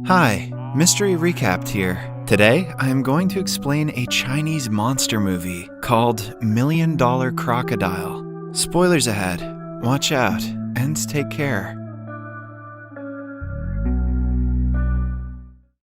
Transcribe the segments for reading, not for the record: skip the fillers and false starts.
Hi, Mystery Recapped here. Today, I am going to explain a Chinese monster movie called $1 Million Crocodile. Spoilers ahead. Watch out and take care.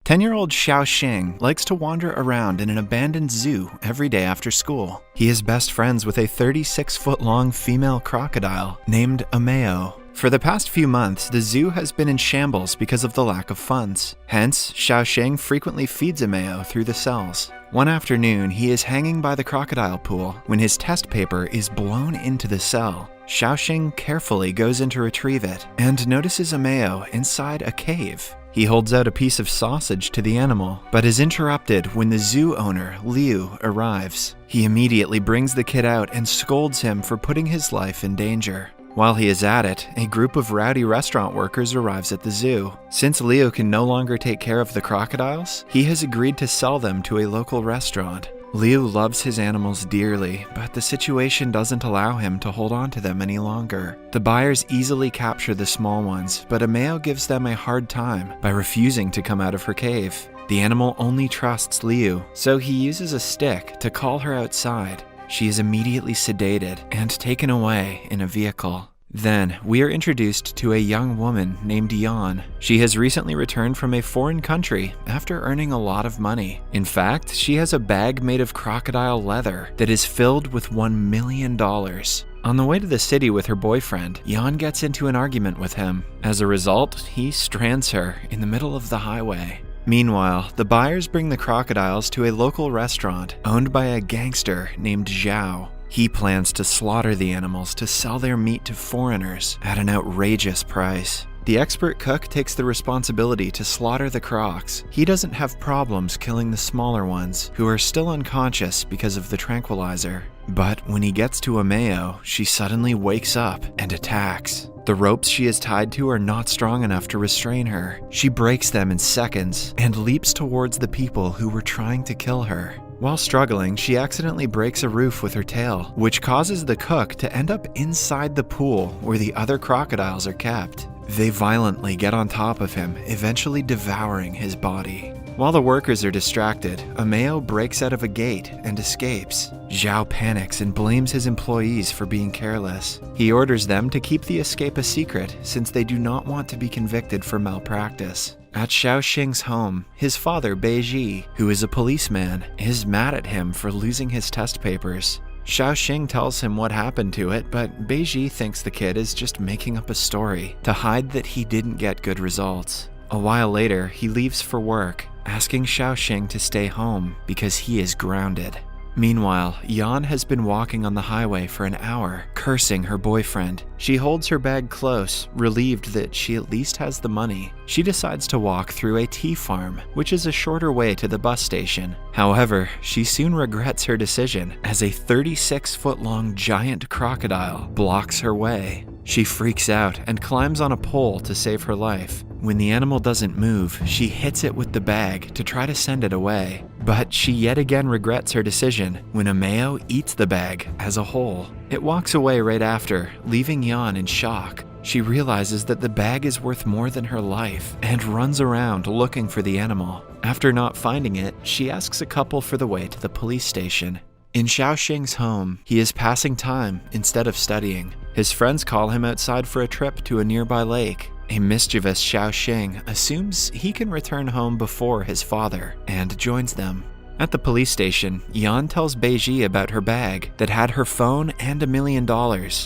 10-year-old Xiao likes to wander around in an abandoned zoo every day after school. He is best friends with a 36-foot-long female crocodile named Amao. For the past few months, the zoo has been in shambles because of the lack of funds. Hence, Xiao frequently feeds Amao through the cells. One afternoon, he is hanging by the crocodile pool when his test paper is blown into the cell. Xiao carefully goes in to retrieve it and notices Amao inside a cave. He holds out a piece of sausage to the animal, but is interrupted when the zoo owner, Liu, arrives. He immediately brings the kid out and scolds him for putting his life in danger. While he is at it, a group of rowdy restaurant workers arrives at the zoo. Since Leo can no longer take care of the crocodiles, he has agreed to sell them to a local restaurant. Leo loves his animals dearly, but the situation doesn't allow him to hold on to them any longer. The buyers easily capture the small ones, but Amao gives them a hard time by refusing to come out of her cave. The animal only trusts Leo, so he uses a stick to call her outside. She is immediately sedated and taken away in a vehicle. Then, we are introduced to a young woman named Yan. She has recently returned from a foreign country after earning a lot of money. In fact, she has a bag made of crocodile leather that is filled with $1 million. On the way to the city with her boyfriend, Yan gets into an argument with him. As a result, he strands her in the middle of the highway. Meanwhile, the buyers bring the crocodiles to a local restaurant owned by a gangster named Xiao. He plans to slaughter the animals to sell their meat to foreigners at an outrageous price. The expert cook takes the responsibility to slaughter the crocs. He doesn't have problems killing the smaller ones, who are still unconscious because of the tranquilizer. But when he gets to Amao, she suddenly wakes up and attacks. The ropes she is tied to are not strong enough to restrain her. She breaks them in seconds and leaps towards the people who were trying to kill her. While struggling, she accidentally breaks a roof with her tail, which causes the cook to end up inside the pool where the other crocodiles are kept. They violently get on top of him, eventually devouring his body. While the workers are distracted, Amao breaks out of a gate and escapes. Xiao panics and blames his employees for being careless. He orders them to keep the escape a secret since they do not want to be convicted for malpractice. At Xiao home, his father Beiji, who is a policeman, is mad at him for losing his test papers. Xiao tells him what happened to it, but Beiji thinks the kid is just making up a story to hide that he didn't get good results. A while later, he leaves for work, asking Xiao to stay home because he is grounded. Meanwhile, Yan has been walking on the highway for an hour, cursing her boyfriend. She holds her bag close, relieved that she at least has the money. She decides to walk through a tea farm, which is a shorter way to the bus station. However, she soon regrets her decision as a 36-foot-long giant crocodile blocks her way. She freaks out and climbs on a pole to save her life. When the animal doesn't move, she hits it with the bag to try to send it away. But she yet again regrets her decision when Amao eats the bag as a whole. It walks away right after, leaving Yan in shock. She realizes that the bag is worth more than her life and runs around looking for the animal. After not finding it, she asks a couple for the way to the police station. In Xiao home, he is passing time instead of studying. His friends call him outside for a trip to a nearby lake. A mischievous Xiao assumes he can return home before his father and joins them. At the police station, Yan tells Beiji about her bag that had her phone and $1 million,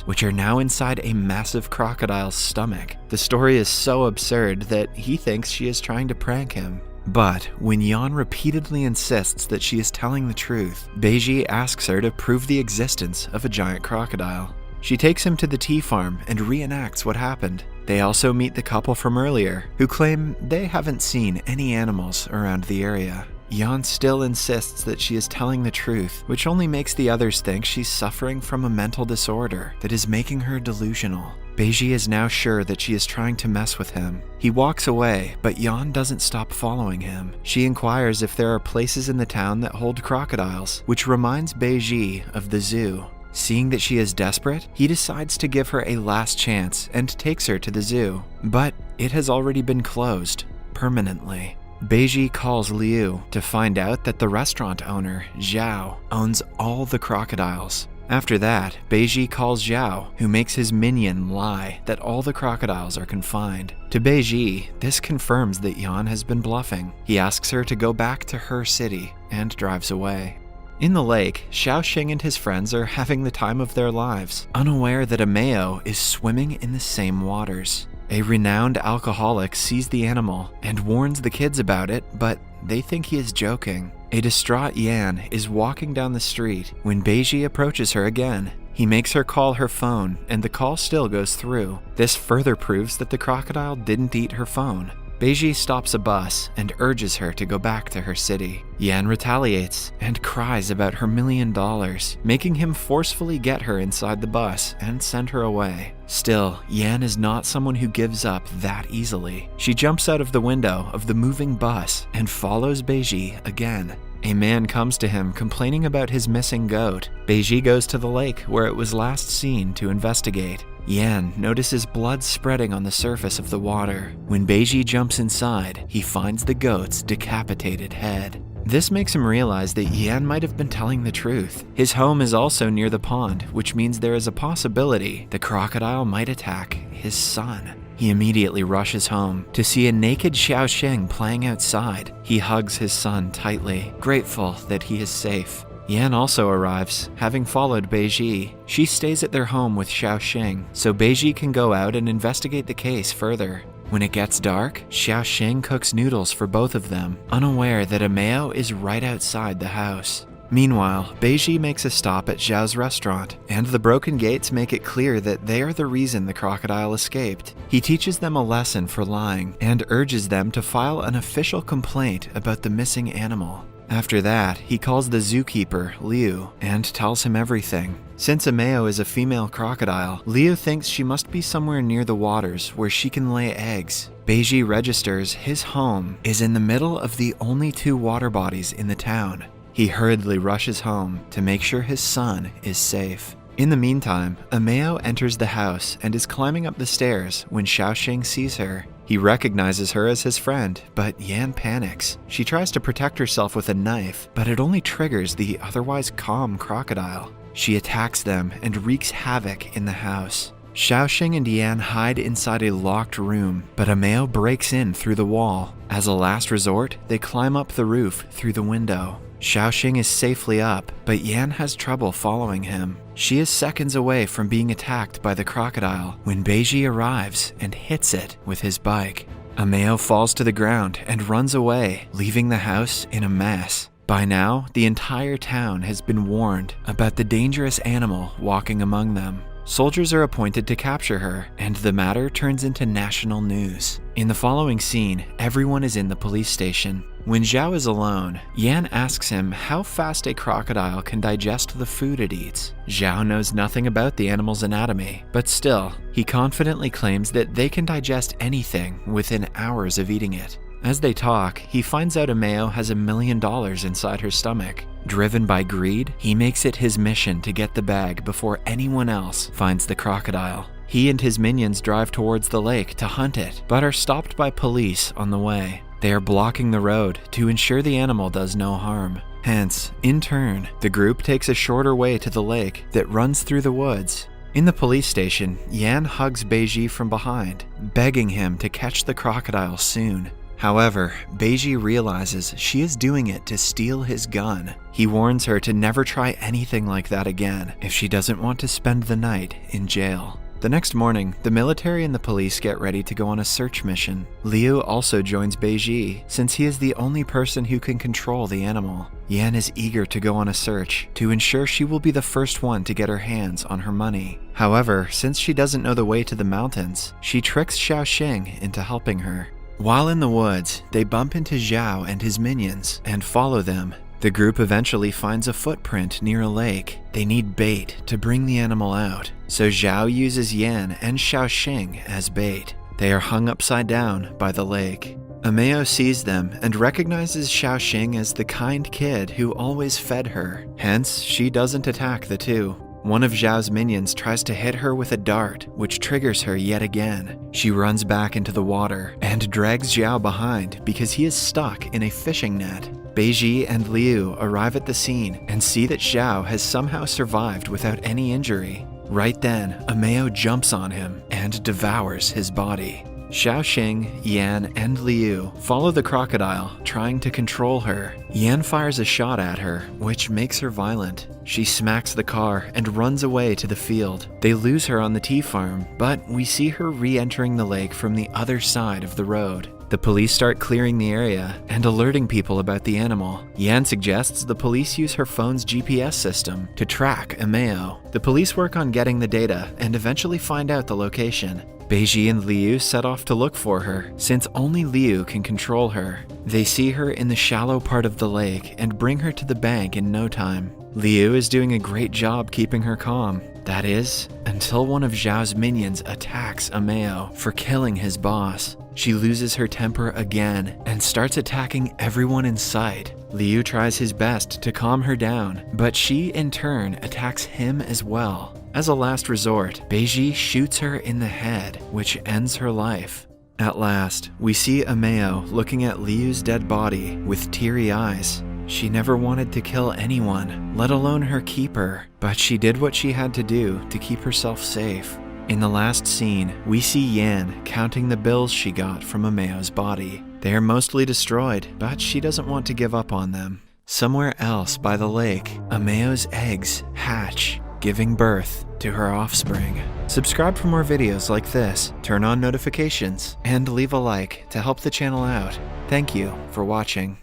which are now inside a massive crocodile's stomach. The story is so absurd that he thinks she is trying to prank him. But when Yan repeatedly insists that she is telling the truth, Beiji asks her to prove the existence of a giant crocodile. She takes him to the tea farm and reenacts what happened. They also meet the couple from earlier, who claim they haven't seen any animals around the area. Yan still insists that she is telling the truth, which only makes the others think she's suffering from a mental disorder that is making her delusional. Beiji is now sure that she is trying to mess with him. He walks away, but Yan doesn't stop following him. She inquires if there are places in the town that hold crocodiles, which reminds Beiji of the zoo. Seeing that she is desperate, he decides to give her a last chance and takes her to the zoo. But it has already been closed. permanently. Beiji calls Liu to find out that the restaurant owner, Xiao, owns all the crocodiles. After that, Beiji calls Xiao, who makes his minion lie that all the crocodiles are confined. To Beiji, this confirms that Yan has been bluffing. He asks her to go back to her city and drives away. In the lake, Xiaoxing and his friends are having the time of their lives, unaware that Amao is swimming in the same waters. A renowned alcoholic sees the animal and warns the kids about it, but they think he is joking. A distraught Yan is walking down the street when Beiji approaches her again. He makes her call her phone, and the call still goes through. This further proves that the crocodile didn't eat her phone. Beiji stops a bus and urges her to go back to her city. Yan retaliates and cries about her $1 million, making him forcefully get her inside the bus and send her away. Still, Yan is not someone who gives up that easily. She jumps out of the window of the moving bus and follows Beiji again. A man comes to him complaining about his missing goat. Beiji goes to the lake where it was last seen to investigate. Yan notices blood spreading on the surface of the water. When Beiji jumps inside, he finds the goat's decapitated head. This makes him realize that Yan might have been telling the truth. His home is also near the pond, which means there is a possibility the crocodile might attack his son. He immediately rushes home to see a naked Xiaoxing playing outside. He hugs his son tightly, grateful that he is safe. Yan also arrives, having followed Beiji. She stays at their home with Xiaoxing, so Beiji can go out and investigate the case further. When it gets dark, Xiaoxing cooks noodles for both of them, unaware that Amao is right outside the house. Meanwhile, Beiji makes a stop at Xiao's restaurant, and the broken gates make it clear that they are the reason the crocodile escaped. He teaches them a lesson for lying, and urges them to file an official complaint about the missing animal. After that, he calls the zookeeper, Liu, and tells him everything. Since Amao is a female crocodile, Liu thinks she must be somewhere near the waters where she can lay eggs. Beiji registers his home is in the middle of the only 2 water bodies in the town. He hurriedly rushes home to make sure his son is safe. In the meantime, Amao enters the house and is climbing up the stairs when Xiaoxing sees her. He recognizes her as his friend, but Yan panics. She tries to protect herself with a knife, but it only triggers the otherwise calm crocodile. She attacks them and wreaks havoc in the house. Xiaoxing and Yan hide inside a locked room, but Amao breaks in through the wall. As a last resort, they climb up the roof through the window. Xiaoxing is safely up, but Yan has trouble following him. She is seconds away from being attacked by the crocodile when Beiji arrives and hits it with his bike. Amao falls to the ground and runs away, leaving the house in a mess. By now, the entire town has been warned about the dangerous animal walking among them. Soldiers are appointed to capture her, and the matter turns into national news. In the following scene, everyone is in the police station. When Xiao is alone, Yan asks him how fast a crocodile can digest the food it eats. Xiao knows nothing about the animal's anatomy, but still, he confidently claims that they can digest anything within hours of eating it. As they talk, he finds out Amao has $1 million inside her stomach. Driven by greed, he makes it his mission to get the bag before anyone else finds the crocodile. He and his minions drive towards the lake to hunt it, but are stopped by police on the way. They are blocking the road to ensure the animal does no harm. Hence, in turn, the group takes a shorter way to the lake that runs through the woods. In the police station, Yan hugs Beiji from behind, begging him to catch the crocodile soon. However, Beiji realizes she is doing it to steal his gun. He warns her to never try anything like that again if she doesn't want to spend the night in jail. The next morning, the military and the police get ready to go on a search mission. Liu also joins Beiji, since he is the only person who can control the animal. Yan is eager to go on a search to ensure she will be the first one to get her hands on her money. However, since she doesn't know the way to the mountains, she tricks Xiaoxing into helping her. While in the woods, they bump into Xiao and his minions and follow them. The group eventually finds a footprint near a lake. They need bait to bring the animal out, so Xiao uses Yan and Xiaoxing as bait. They are hung upside down by the lake. Amao sees them and recognizes Xiaoxing as the kind kid who always fed her. Hence, she doesn't attack the two. One of Xiao's minions tries to hit her with a dart, which triggers her yet again. She runs back into the water and drags Xiao behind because he is stuck in a fishing net. Beiji and Liu arrive at the scene and see that Xiao has somehow survived without any injury. Right then, Amao jumps on him and devours his body. Xiaoxing, Yan, and Liu follow the crocodile, trying to control her. Yan fires a shot at her, which makes her violent. She smacks the car and runs away to the field. They lose her on the tea farm, but we see her re-entering the lake from the other side of the road. The police start clearing the area and alerting people about the animal. Yan suggests the police use her phone's GPS system to track Amao. The police work on getting the data and eventually find out the location. Beiji and Liu set off to look for her, since only Liu can control her. They see her in the shallow part of the lake and bring her to the bank in no time. Liu is doing a great job keeping her calm. That is, until one of Xiao's minions attacks Amao for killing his boss. She loses her temper again and starts attacking everyone in sight. Liu tries his best to calm her down, but she in turn attacks him as well. As a last resort, Beiji shoots her in the head, which ends her life. At last, we see Amao looking at Liu's dead body with teary eyes. She never wanted to kill anyone, let alone her keeper, but she did what she had to do to keep herself safe. In the last scene, we see Yan counting the bills she got from Amao's body. They are mostly destroyed, but she doesn't want to give up on them. Somewhere else by the lake, Amao's eggs hatch, giving birth to her offspring. Subscribe for more videos like this, turn on notifications, and leave a like to help the channel out. Thank you for watching.